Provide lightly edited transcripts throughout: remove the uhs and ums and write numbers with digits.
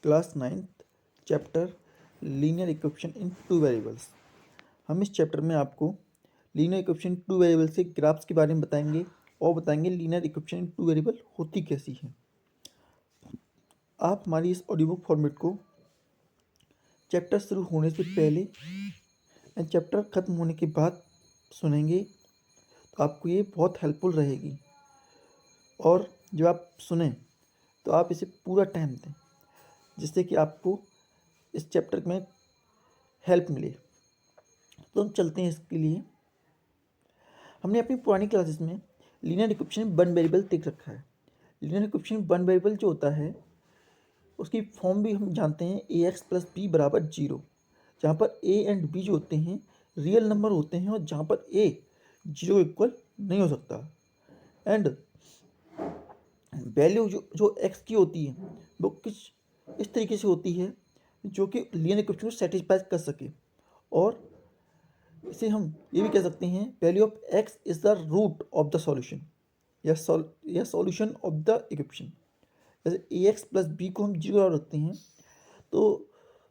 Class 9th chapter linear equation in two variables. हम इस chapter में आपको लीनियर इक्वेशन टू वेरिएबल से ग्राफ्स के बारे में बताएंगे और बताएंगे linear equation in two variable होती कैसी है। आप हमारी इस ऑडियो बुक फॉर्मेट को चैप्टर शुरू होने से पहले एंड चैप्टर ख़त्म होने के बाद सुनेंगे तो आपको ये बहुत हेल्पफुल रहेगी। और जब आप सुने तो आप इसे पूरा टाइम दें जिससे कि आपको इस चैप्टर में हेल्प मिले। तो हम चलते हैं इसके लिए। हमने अपनी पुरानी क्लासेस में लीनियर इक्वेशन वन वेरिएबल देख रखा है। लीनियर इक्वेशन वन वेरिएबल जो होता है उसकी फॉर्म भी हम जानते हैं ए एक्स प्लस बी बराबर जीरो, जहाँ पर ए एंड बी जो होते हैं रियल नंबर होते हैं और जहाँ पर ए जीरो इक्वल नहीं हो सकता। एंड वैल्यू जो एक्स की होती है वो इस तरीके से होती है जो कि लीनियर इक्वेशन को सेटिस्फाई कर सके। और इसे हम ये भी कह सकते हैं value of X is the root of the solution या सॉल्यूशन ऑफ द इक्वेशन। जैसे ए एक्स प्लस बी को हम जीरो रखते हैं तो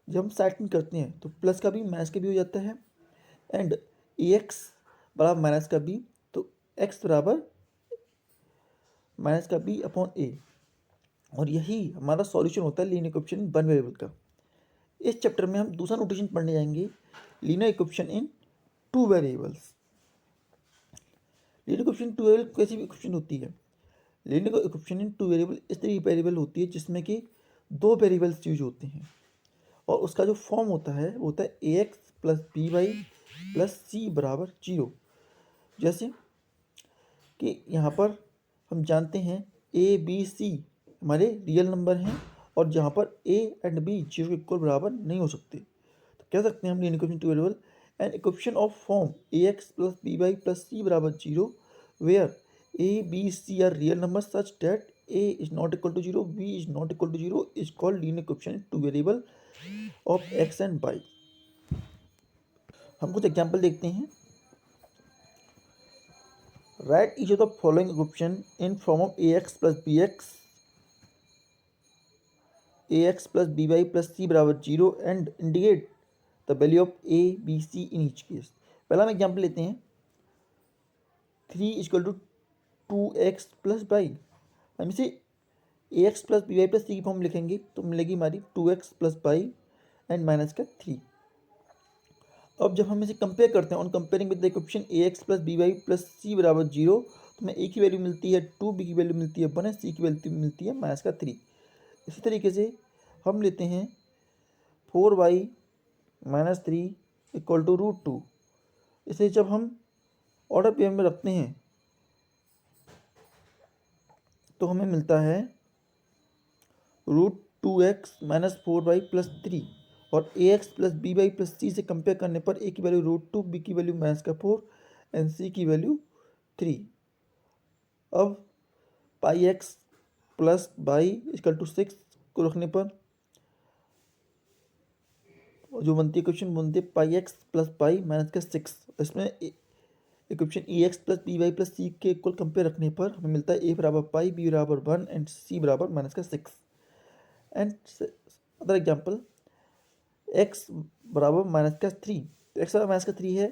जब हम साइड करते हैं तो प्लस का भी माइनस का भी हो जाता है। एंड ए एक्स बराबर माइनस का बी तो एक्स बराबर माइनस का बी अपॉन ए, और यही हमारा सॉल्यूशन होता है लीनियर इक्वेशन वन वेरिएबल का। इस चैप्टर में हम दूसरा नोटेशन पढ़ने जाएंगे linear equation in two variables. Linear equation two variable कैसी भी इक्वेशन होती है। Linear equation in two variable इस तरह की वेरिएबल होती है जिसमें कि दो वेरिएबल्स यूज होते हैं और उसका जो फॉर्म होता है वो होता है A X plus B Y plus C बराबर जीरो। जैसे कि यहाँ पर हम जानते हैं ए बी सी हमारे रियल नंबर हैं और जहाँ पर ए एंड बी जीरो के इक्वल बराबर नहीं हो सकते तो कह सकते हैं हम linear equation two variable and equation of form A X plus B Y plus C बराबर zero where a b c are real numbers such that a is not equal to 0 b is not equal to 0 is called linear equation to variable of x and y। हम कुछ example देखते हैं। Right each of the following equation in form of ax plus bx ax plus by plus c बराबर 0 and indicate the value of a b c in each case। पहला हम example लेते हैं 3 equal to 2x plus by. हम इसे A X plus B Y plus C की form लिखेंगे तो मिलेगी हमारी 2x plus by and minus का 3। अब जब हम इसे कंपेयर करते हैं on comparing with the equation A X plus B Y plus C बराबर जीरो तो हमें ए की वैल्यू मिलती है 2, बी की वैल्यू मिलती है 1 है, सी की वैल्यू मिलती है माइनस का 3। इसी तरीके से हम लेते हैं 4y minus 3 equal to root 2। इसे जब हम ऑर्डर पेयर में रखते हैं तो हमें मिलता है root 2x minus 4y plus 3 और A X plus B Y plus C से कंपेयर करने पर ए की वैल्यू रूट 2, बी की वैल्यू माइनस का 4 एंड सी की वैल्यू 3। अब pi X plus by equal to 6 को रखने पर जो बनती है इक्वेशन बनती है pi X plus pi minus का 6। इसमें equation A X plus B Y plus C के इक्वल कंपेयर रखने पर हमें मिलता है ए बराबर पाई, बी बराबर 1 एंड सी बराबर माइनस का 6। एंड अदर एग्जाम्पल एक्स बराबर माइनस का 3, तो एक्स बराबर माइनस का 3 है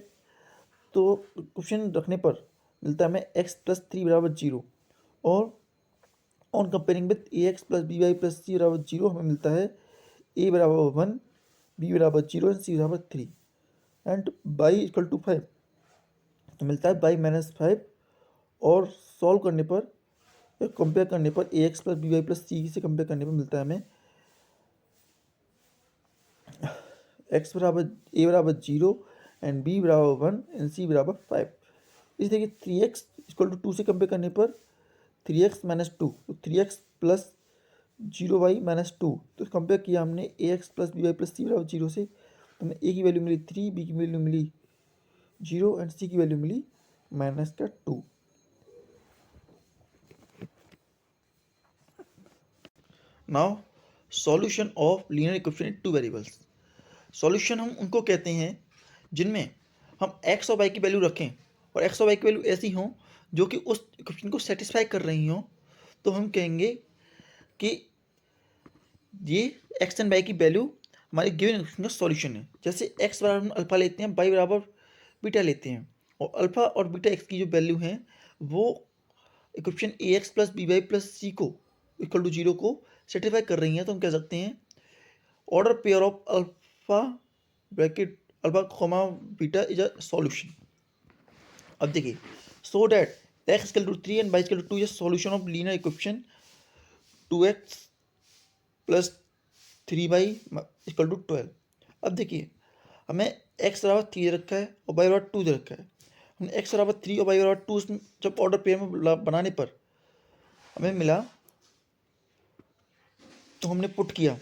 तो क्वेश्चन रखने पर मिलता है हमें एक्स प्लस 3 बराबर 0 और on comparing with A X plus B Y plus C बराबर 0 हमें मिलता है ए बराबर 1, बी बराबर 0 एंड सी बराबर 3 एंड बाई इक्वल टू 5 तो मिलता है बाई माइनस 5। और सॉल्व करने पर कंपेयर करने पर A X plus B Y plus C से कंपेयर करने पर मिलता है हमें एक्स बराबर ए बराबर 0 एंड बी बराबर 1 एंड सी बराबर 5। इस देखिए 3x इक्वल टू 2 से कंपेयर करने पर 3x माइनस 2 तो 3x प्लस 0y माइनस 2 तो कंपेयर किया हमने A X plus B Y plus C बराबर 0 से तो हमें ए की वैल्यू मिली 3, बी की वैल्यू मिली 0 एंड सी की वैल्यू मिली माइनस का 2। Now solution of linear equation in two variables. Solution हम उनको कहते हैं जिनमें हम एक्स और वाई की वैल्यू रखें और एक्स और वाई की वैल्यू ऐसी हों जो कि उस इक्वेशन को सेटिस्फाई कर रही हों तो हम कहेंगे कि ये एक्स एंड वाई की वैल्यू हमारे गिवन इक्वेशन का सॉल्यूशन है। जैसे एक्स बराबर हम अल्फा लेते हैं, वाई बराबर बीटा लेते हैं, और अल्फा और बीटा एक्स की जो वैल्यू है वो equation A X plus B Y plus C को इक्वल टू 0 को सेटिस्फाई कर रही हैं, तो हम कह सकते हैं order pair of alpha bracket alpha comma beta is a solution. अब देखिए, so that X equal to 3 and Y equal to 2 is a solution of linear equation 2x plus 3y equal to 12। अब देखिए, हमें x बराबर 3 दे रखा है और y बराबर 2 दे रखा है। हमने x बराबर 3 और y बराबर 2 जब ऑर्डर पेयर में बनाने पर हमें मिला, तो हमने पुट किया,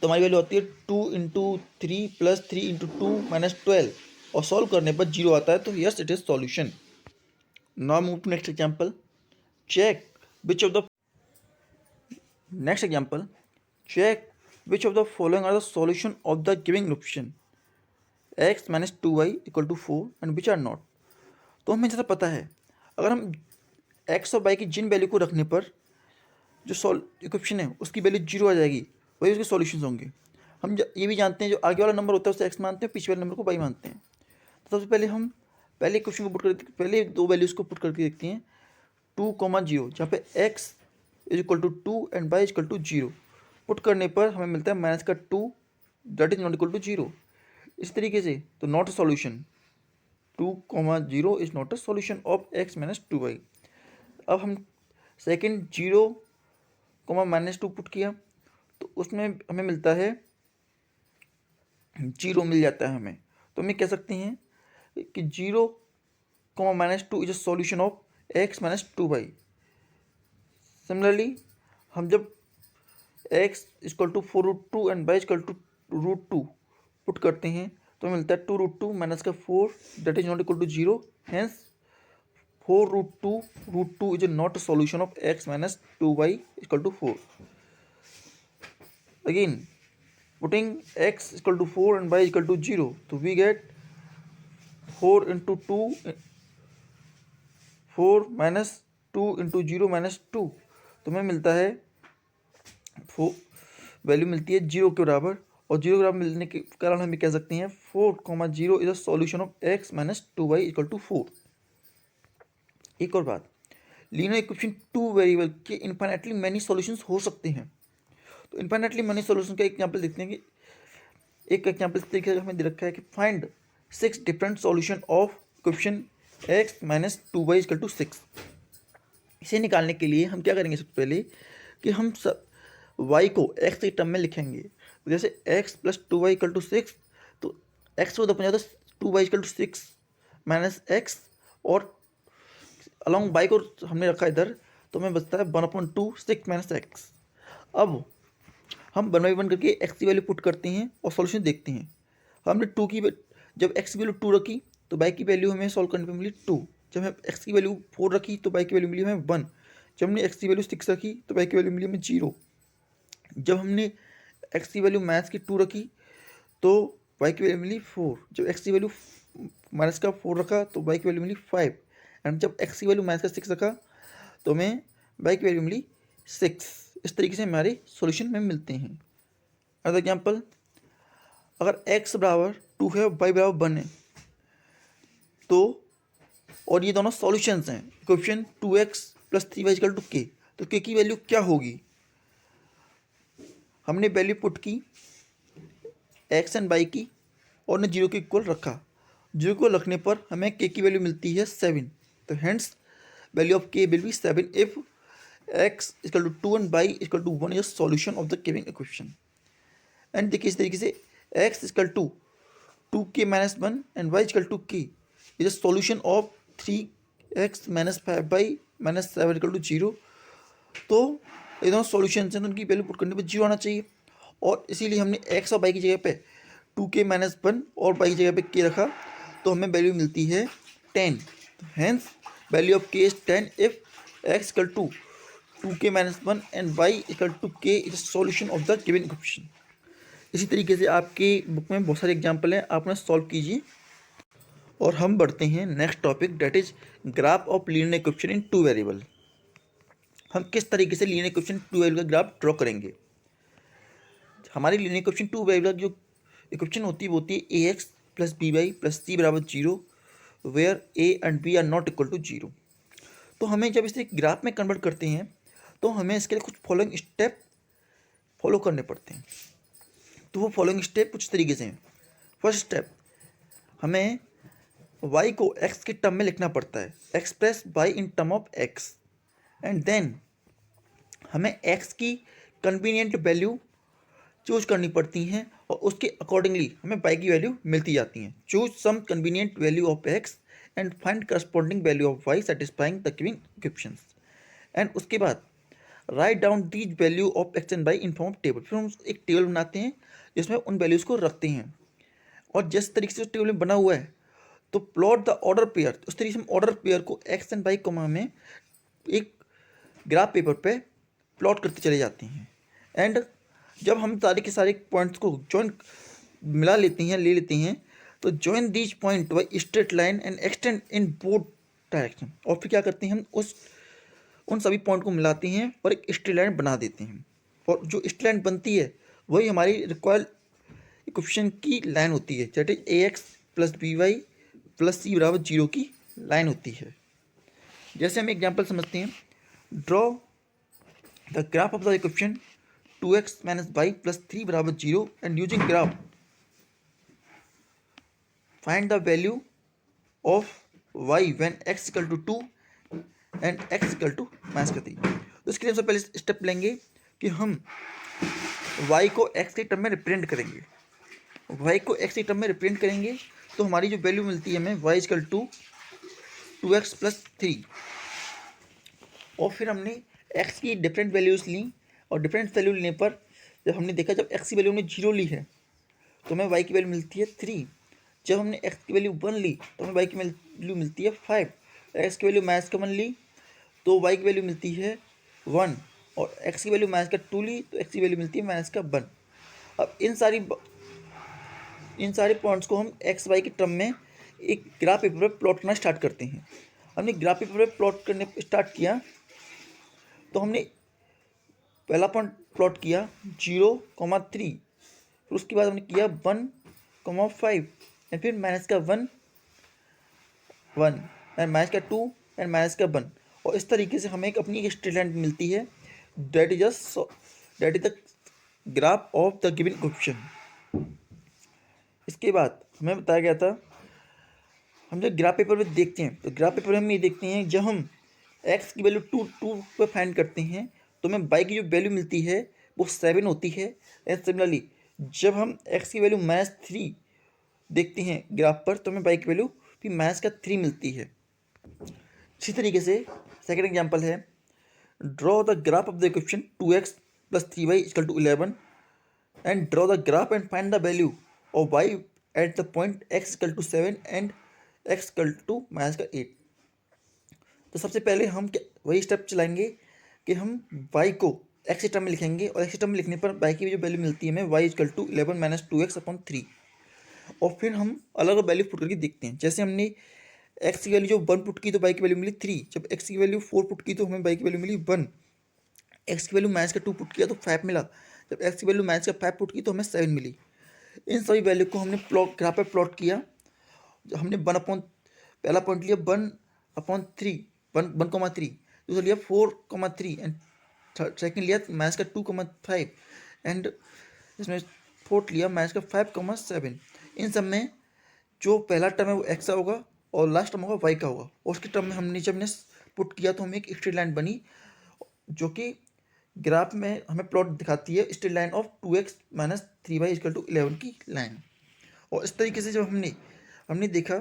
तो हमारी वैल्यू आती है 2 इंटू 3 प्लस 3 इंटू 2 माइनस 12, और सॉल्व करने पर 0 आता है, तो yes it is solution. Now move to next example. Check which of the next example check which of the following are the solution of the given equation x minus 2y equal to 4 and which are not। तो हमें जैसा पता है, अगर हम x और y की जिन value को रखने पर जो इक्वेशन है उसकी वैल्यू 0 आ जाएगी, वही उसके सॉल्यूशंस होंगे। हम ये भी जानते हैं जो आगे वाला नंबर होता है उसे x मानते हैं, पीछे वाले नंबर को y मानते हैं। तो सबसे पहले हम पहले इक्वेशन को पुट करके पहले दो वैल्यूज़ को पुट करके देखते हैं, 2,0, जहाँ पे x is equal to 2 and y is equal to 0। Put करने पर हमें मिलता है माइनस का 2 that is not equal to 0। इस तरीके से तो not a solution, 2,0 is not a solution of x minus 2y। अब हम सेकेंड 0,-2 पुट किया, तो उसमें हमें मिलता है 0 मिल जाता है हमें। तो हम ये कह सकते हैं कि 0,-2 is a solution of x minus 2y। Similarly हम जब x equal to 4√2 and y equal to √2 put करते हैं, तो मिलता है 2√2 माइनस का 4 that is not equal to 0। Hence 4√2 is not a solution of x minus 2y equal to 4। Again putting x equal to 4 and y equal to 0, तो we get 4 into 2 4 minus 2 into 0 minus 2, तो हमें मिलता है value मिलती है 0 के बराबर, और 0 के बराबर मिलने के कारण हम कह सकते हैं 4,0 is a solution of x minus 2y equal to 4। एक और बात, लीनियर इक्वेशन 2 वेरिएबल के इनफाइनाइटली मैनी सॉल्यूशंस हो सकते हैं। तो इनफाइनाइटली मैनी सॉल्यूशन का एग्जांपल देखते हैं कि एक एग्जांपल इस तरीके से हमें दे रखा है कि find 6 different solution of equation x minus 2y equal to 6। इसे निकालने के लिए हम क्या करेंगे, सबसे पहले कि हम सब y को x के टर्म में लिखेंगे। तो जैसे x plus 2y equal to 6, तो x को बन जाता है 2y equal to 6 minus x, और अलॉन्ग y को हमने रखा इधर, तो हमें बचता है 1/2 6 माइनस x। अब हम 1/1 करके x की वैल्यू पुट करते हैं और सॉल्यूशन देखते हैं। हमने 2 की जब x की वैल्यू 2 रखी तो y की वैल्यू हमें सॉल्व करने पर मिली 2। जब हमें x की वैल्यू 4 रखी तो y की वैल्यू मिली हमें 1। जब हमने x की वैल्यू 6 रखी तो y की वैल्यू मिली हमें 0। जब हमने x की वैल्यू माइनस की 2 रखी तो y की वैल्यू मिली 4। जब x की वैल्यू माइनस का 4 रखा तो y की वैल्यू मिली 5। एंड जब x की वैल्यू माइनस का 6 रखा तो हमें y की वैल्यू मिली 6। इस तरीके से हमारे सॉल्यूशन में मिलते हैं। अदर एग्जाम्पल, अगर x बराबर 2 है और y बराबर 1 है, तो और ये दोनों सॉल्यूशंस हैं equation 2x plus 3y equal to k, तो k की वैल्यू क्या होगी। हमने वैल्यू पुट की x एंड y की और ने 0 के इक्वल रखा। 0 को रखने पर हमें k की वैल्यू मिलती है 7। तो hence value of k will be 7 if x equal to 2 and y equal to 1 is solution of the given equation. And देखिए इस तरीके से x equal to 2k minus 1 and y equal to k is a solution of 3x minus 5y minus 7 equal to 0। तो ये दोनों solution हैं, तो उनकी वैल्यू पुट करने पर 0 आना चाहिए, और इसीलिए हमने x और y की जगह पे 2k माइनस 1 और y की जगह पे k रखा, तो हमें वैल्यू मिलती है 10। तो hence value of k is 10 if x equal to 2k minus 1 and y equal to k is solution of the given equation. इसी तरीके से आपके बुक में बहुत सारे एग्जाम्पल हैं, आप उन्हें सॉल्व कीजिए। और हम बढ़ते हैं next topic, that is graph of linear equation in 2 variable. हम किस तरीके से लीनियर इक्वेशन 2 वेरिएबल का ग्राफ ड्रॉ करेंगे। हमारी लीनियर इक्वेशन टू वेरिएबल जो इक्वेशन होती है वो होती है A X plus B Y plus C बराबर zero where A and B are not equal to zero. तो हमें जब इसे ग्राफ में कन्वर्ट करते हैं तो हमें इसके लिए कुछ फॉलोइंग स्टेप फॉलो करने पड़ते हैं। तो वो फॉलोइंग स्टेप कुछ तरीके से हैं। फर्स्ट स्टेप, हमें y को x के टर्म में लिखना पड़ता है, express y in term of x, and then हमें x की कन्वीनियंट वैल्यू चूज करनी पड़ती हैं और उसके अकॉर्डिंगली हमें y की वैल्यू मिलती जाती हैं। Choose some convenient value of x and find corresponding value of y satisfying the given equations, and उसके बाद write down these value of x and y in form of table. फिर हम एक table बनाते हैं जिसमें उन वैल्यूज़ को रखते हैं, और जिस तरीके से उस टेबल में बना हुआ है तो प्लॉट द ऑर्डर पेयर, उस तरीके से हम ऑर्डर पेयर को x एंड y कोमा में एक ग्राफ पेपर पे प्लॉट करते चले जाते हैं। एंड जब हम सारे के सारे पॉइंट्स को जॉइन मिला लेते हैं, ले लेते हैं, तो join these point by straight line and extend in both direction. और फिर क्या करते हैं, हम उन सभी पॉइंट को मिलाते हैं और एक स्ट्रेट लाइन बना देते हैं, और जो स्ट्रेट लाइन बनती है वही हमारी रिक्वायर्ड इक्वेशन की लाइन होती है, that is A X plus B Y plus C बराबर जीरो की लाइन होती है। जैसे हम एग्जाम्पल समझते हैं, draw the graph of the equation 2x minus y plus 3 बराबर zero and using graph find the value of y when x equal to 2 and x equal to minus का 3। तो इसके लिए सबसे पहले स्टेप लेंगे कि हम y को x के टर्म में रिप्रेजेंट करेंगे। y को x के टर्म में रिप्रेजेंट करेंगे तो हमारी जो वैल्यू मिलती है हमें y equal to 2x plus 3, और फिर हमने x की डिफरेंट वैल्यूज़ ली, और डिफरेंट वैल्यू लेने पर जब हमने देखा जब x की वैल्यू हमने 0 ली है तो हमें y की वैल्यू मिलती है 3। जब हमने x की वैल्यू 1 ली तो हमें y की वैल्यू मिलती है 5। x की वैल्यू माइनस का 1 ली तो y की वैल्यू मिलती है 1, और x की वैल्यू माइनस का 2 ली तो x की वैल्यू मिलती है माइनस का 1। अब इन सारे पॉइंट्स को हम एक्स वाई के टर्म में एक ग्राफ पेपर पर प्लॉट करना स्टार्ट करते हैं। हमने ग्राफ पेपर पर प्लॉट करने स्टार्ट किया तो हमने पहला पॉइंट प्लॉट किया 0,3, फिर उसके बाद हमने किया 1,5 एंड फिर माइनस का 1 एंड माइनस का 2 एंड माइनस का 1, और इस तरीके से हमें एक अपनी एक स्ट्रेट लाइन मिलती है, that is the graph of the given equation. इसके बाद हमें बताया गया था, हम जब ग्राफ पेपर में देखते हैं तो ग्राफ पेपर में हम ये देखते हैं जब हम x की वैल्यू 2 पर फाइंड करते हैं तो हमें y की जो वैल्यू मिलती है वो 7 होती है। एंड सिमिलरली जब हम x की वैल्यू -3 देखते हैं ग्राफ पर तो हमें y की वैल्यू भी -3 मिलती है। इसी तरीके से सेकेंड एग्जाम्पल है, draw the graph of the equation 2x plus 3y equal to 11 and draw the graph and find the value और y at the point x equal to 7 and x equal to -8। तो सबसे पहले हम वही step चलाएंगे कि हम y को x के टर्म में लिखेंगे, और x के टर्म में लिखने पर y की जो वैल्यू मिलती है हमें y equal to 11 minus 2x upon 3, और फिर हम अलग अलग वैल्यू पुट करके देखते हैं। जैसे हमने x की वैल्यू जो 1 पुट की तो y की वैल्यू मिली 3, जब x की वैल्यू 4 पुट की तो हमें y की वैल्यू मिली 1, x की वैल्यू माइनस का 2 पुट किया तो 5 मिला, जब x की वैल्यू माइनस का 5 पुट की तो हमें 7 मिली। इन सभी वैल्यू को हमने ग्राफ पर प्लॉट किया। हमने पहला पॉइंट लिया 1/3, 1,3, दूसरा लिया 4,3 एंड सेकेंड लिया माइनस का 2,5 एंड इसमें फोर्थ लिया माइनस का 5,7। इन सब में जो पहला टर्म है वो x का होगा और लास्ट टर्म होगा y का होगा, और उसके टर्म में जब हमने पुट किया तो हमें एक स्ट्रेट लाइन बनी जो कि ग्राफ में हमें प्लॉट दिखाती है straight line of 2x minus 3y equal to 11 की लाइन। और इस तरीके से जब हमने देखा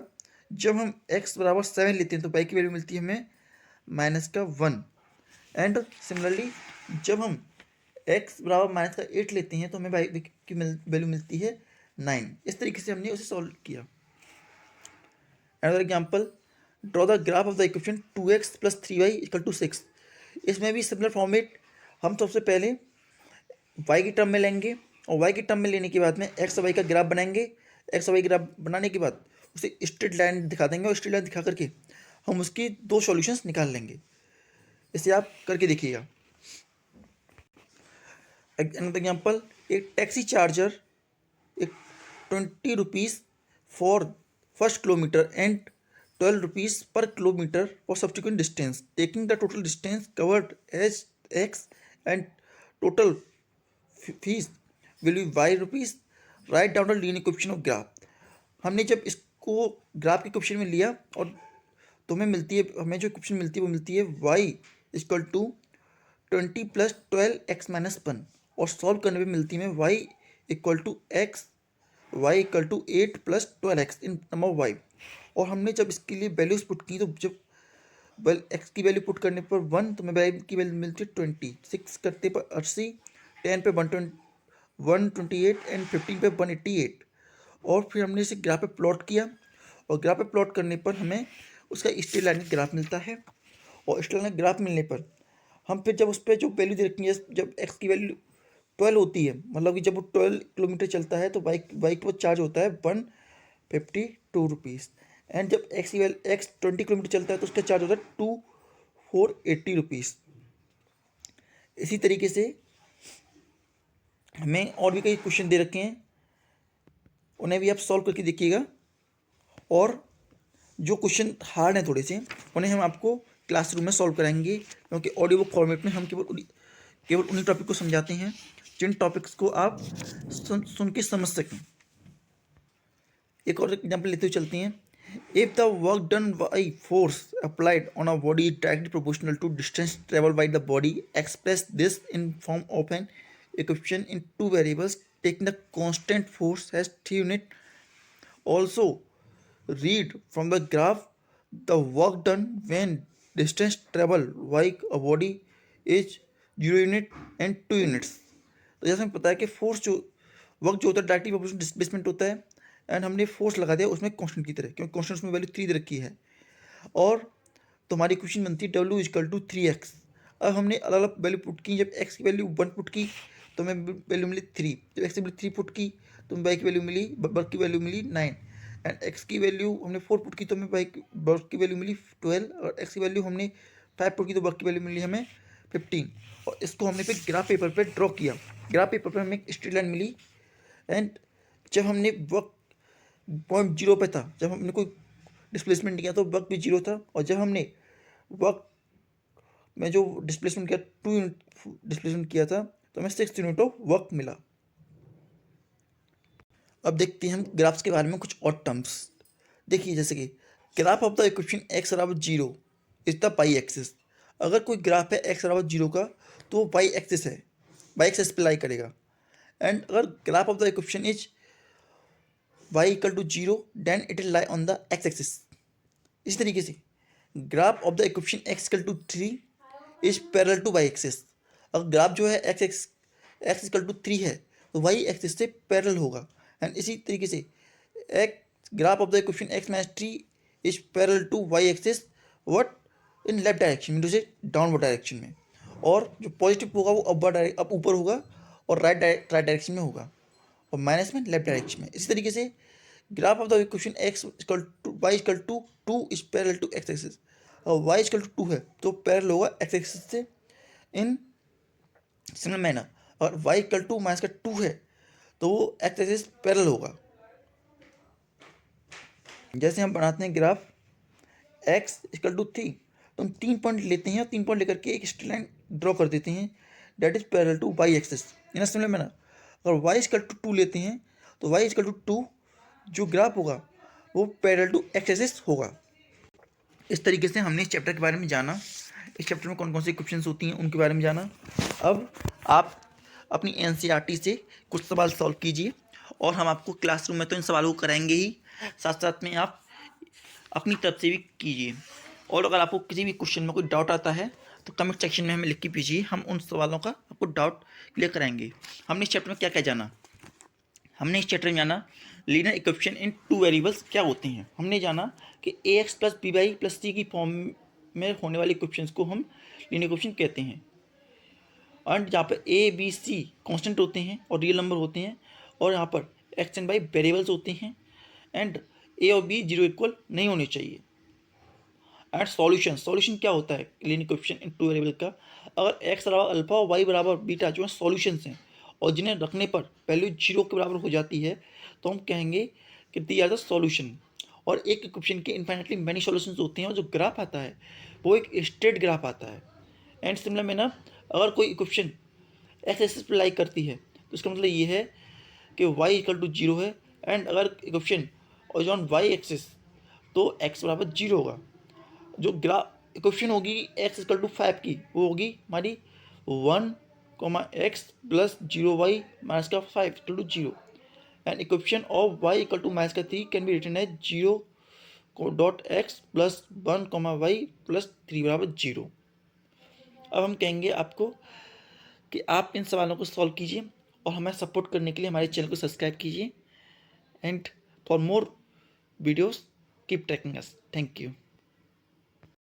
जब हम x बराबर 7 लेते हैं तो y की वैल्यू मिलती है हमें -1, एंड सिमिलरली जब हम x बराबर -8 लेते हैं तो हमें y की वैल्यू मिलती है 9। इस तरीके से हमने उसे सॉल्व किया। Another example, draw the graph of the equation 2x plus 3y equal to 6। इसमें भी सिमिलर फॉर्मेट, हम सबसे पहले y की टर्म में लेंगे और y की टर्म में लेने के बाद में x और y का ग्राफ बनाएंगे। x और y ग्राफ बनाने के बाद उसे स्ट्रेट लाइन दिखा देंगे, और स्ट्रेट लाइन दिखा करके हम उसकी 2 सॉल्यूशंस निकाल लेंगे। इसे आप करके देखिएगा। एग्जाम्पल, एक टैक्सी चार्जर एक 20 rupees for first kilometre and 12 rupees per kilometre for subsequent distance, taking the total distance covered as X and total fees will be Y rupees, write down the linear coefficient of graph. हमने जब इसको graph के coefficient में लिया और तो हमें जो इक्वेशन मिलती है वो मिलती है y equal to 20 plus 12x-1, और सॉल्व करने पे मिलती है y equal to 8 plus 12x इन नंबर y। और हमने जब इसके लिए वैल्यूज पुट की तो जब x की वैल्यू पुट करने पर 1 तो हमें y की वैल्यू मिलती है 20, 6 करते पर 80, 10 पे 128 एंड 15 पे 188। और फिर हमने इसे ग्राफ पे प्लॉट किया और ग्राफ पे प्लॉट करने पर हमें उसका स्ट्रेट लाइन ग्राफ मिलता है। और स्ट्रेट लाइन ग्राफ मिलने पर हम फिर जब उस पर जो वैल्यू दे रखी है, जब x की वैल्यू 12 होती है, मतलब कि जब वो 12 किलोमीटर चलता है तो बाइक पर चार्ज होता है 152 रुपीज़, एंड जब x 20 किलोमीटर चलता है तो उसका चार्ज होता है 480 रुपीज़। इसी तरीके से हमें और भी कई क्वेश्चन दे रखे हैं, उन्हें भी आप सॉल्व करके देखिएगा। और जो क्वेश्चन हार्ड हैं थोड़े से, उन्हें हम आपको क्लासरूम में सॉल्व कराएंगे, क्योंकि ऑडियो बुक फॉर्मेट में हम केवल उन्हीं टॉपिक को समझाते हैं जिन टॉपिक्स को आप सुन के समझ सकें। एक और एग्जाम्पल लेते हुए चलते हैं। If the work done by force applied on a body is directly proportional to distance travel by the body, express this in form of an equation in 2 variables taking the constant force has 3 unit. Also read from the graph the work done when distance travel by a body is 0 unit and 2 units। तो जैसे हमें पता है कि force जो work जो होता है डायरेक्टली प्रोपोर्शनल डिस्प्लेसमेंट होता है, एंड हमने फोर्स लगा दिया उसमें कांस्टेंट की तरह, क्योंकि कांस्टेंट उसमें वैल्यू 3 दे रखी है। और तो हमारी क्वेश्चन बनती है W इक्वल टू 3x। अब हमने अलग अलग वैल्यू पुट की, जब x की वैल्यू 1 पुट की तो हमें वैल्यू मिली 3, जब x की वैल्यू 3 पुट की तो हमें y की वैल्यू मिली, वर्क की वैल्यू मिली 9, एंड x की वैल्यू हमने 4 पुट की तो हमें वर्क की वैल्यू मिली 12, और x की वैल्यू हमने 5 पुट की तो वर्क की वैल्यू मिली हमें 15। और इसको हमने फिर ग्राफ पेपर पे ड्रॉ किया। ग्राफ पेपर पे हमें एक स्ट्रेट लाइन मिली, एंड जब हमने वर्क पॉइंट 0 पे था, जब हमने कोई डिस्प्लेसमेंट किया तो वर्क भी 0 था, और जब हमने वर्क में जो डिस्प्लेसमेंट किया 2 यूनिट डिस्प्लेसमेंट किया था तो हमें 6 यूनिट ऑफ वर्क मिला। अब देखते हैं हम ग्राफ्स के बारे में कुछ और टर्म्स। देखिए जैसे कि graph of the equation x बराबर 0 इज द पाई एक्सिस। अगर कोई ग्राफ है x बराबर 0 का तो वो पाई एक्सिस है, पाई एक्सिस पे लाई करेगा। एंड अगर graph of the equation is y equal to 0 then it will lie on the x axis. इस तरीके से graph of the equation x equal to 3 is parallel to y axis. अगर graph जो है x equal to 3 है तो y axis से parallel होगा। एंड इसी तरीके से graph of the equation x minus 3 is parallel to y axis what in left direction में, जैसे डाउनवर्ड डायरेक्शन में। और जो पॉजिटिव होगा वो अब ऊपर होगा और राइट डायरेक्शन में होगा, और माइनस में लेफ्ट डायरेक्शन में। इसी तरीके से graph of the equation x equal to y equal to 2 is parallel to x axis, और y इक्वल टू 2 है तो पैरेलल होगा x एक्सिस से इन सिमिलर मैनर। और y इक्वल टू माइनस का 2 है तो वो x एक्सिस पैरेलल होगा। जैसे हम बनाते हैं ग्राफ x इक्वल टू 3 तो हम 3 पॉइंट लेते हैं और 3 पॉइंट लेकर के एक स्ट्रेट लाइन ड्रॉ कर देते हैं that is parallel to y axis in similar manner. अगर y इक्वल टू 2 लेते हैं तो y इक्वल टू 2 जो ग्राफ होगा वो पैरेलल टू x एक्सिस होगा। इस तरीके से हमने इस चैप्टर के बारे में जाना, इस चैप्टर में कौन कौन सी क्वेश्चंस होती हैं उनके बारे में जाना। अब आप अपनी NCERT से कुछ सवाल सॉल्व कीजिए, और हम आपको क्लासरूम में तो इन सवालों को कराएंगे ही, साथ साथ में आप अपनी तरफ से भी कीजिए। और अगर आपको किसी भी क्वेश्चन में कोई डाउट आता है तो कमेंट सेक्शन में हमें लिख के भेजिए, हम उन सवालों का आपको डाउट क्लियर कराएंगे। हमने इस चैप्टर में क्या क्या जाना, हमने इस चैप्टर में जाना लीनियर इक्वेशन इन 2 वेरिएबल्स क्या होते हैं। हमने जाना कि ax plus B Y plus C की फॉर्म में होने वाले इक्वेशंस को हम लीनियर इक्वेशन कहते हैं। एंड जहाँ पर a b c कांस्टेंट होते हैं और रियल नंबर होते हैं, और यहाँ पर x एंड y वेरिएबल्स होते हैं, एंड a और b 0 इक्वल नहीं होने चाहिए। एंड सॉल्यूशन क्या होता है लीनियर इक्वेशन इन 2 वेरिएबल का, अगर x बराबर अल्फा और y बराबर बीटा जो है सॉल्यूशंस हैं, और जिन्हें रखने पर वैल्यू 0 के बराबर हो जाती है तो हम कहेंगे कि दी आर द सॉल्यूशन। और एक इक्वेशन के इन्फाइनेटली मैनी सॉल्यूशंस होते हैं और जो ग्राफ आता है वो एक स्ट्रेट ग्राफ आता है। एंड सिमिलर में ना, अगर कोई इक्वेशन एक्स एक्सिस पर लाई करती है तो इसका मतलब ये है कि y इक्वल टू 0 है। एंड अगर इक्वेशन और ऑन y एक्सिस तो x बराबर 0 होगा। जो इक्वेशन होगी x इक्वल टू 5 की वो होगी हमारी 1 x प्लस 0y माइनस का 5 equal to 0। And equation of y equal to minus का 3 can be written as 0 dot x plus 1 y plus 3 बराबर 0। अब हम कहेंगे आपको कि आप इन सवालों को सॉल्व कीजिए और हमें सपोर्ट करने के लिए हमारे चैनल को सब्सक्राइब कीजिए। And for more videos keep trekking us. Thank you.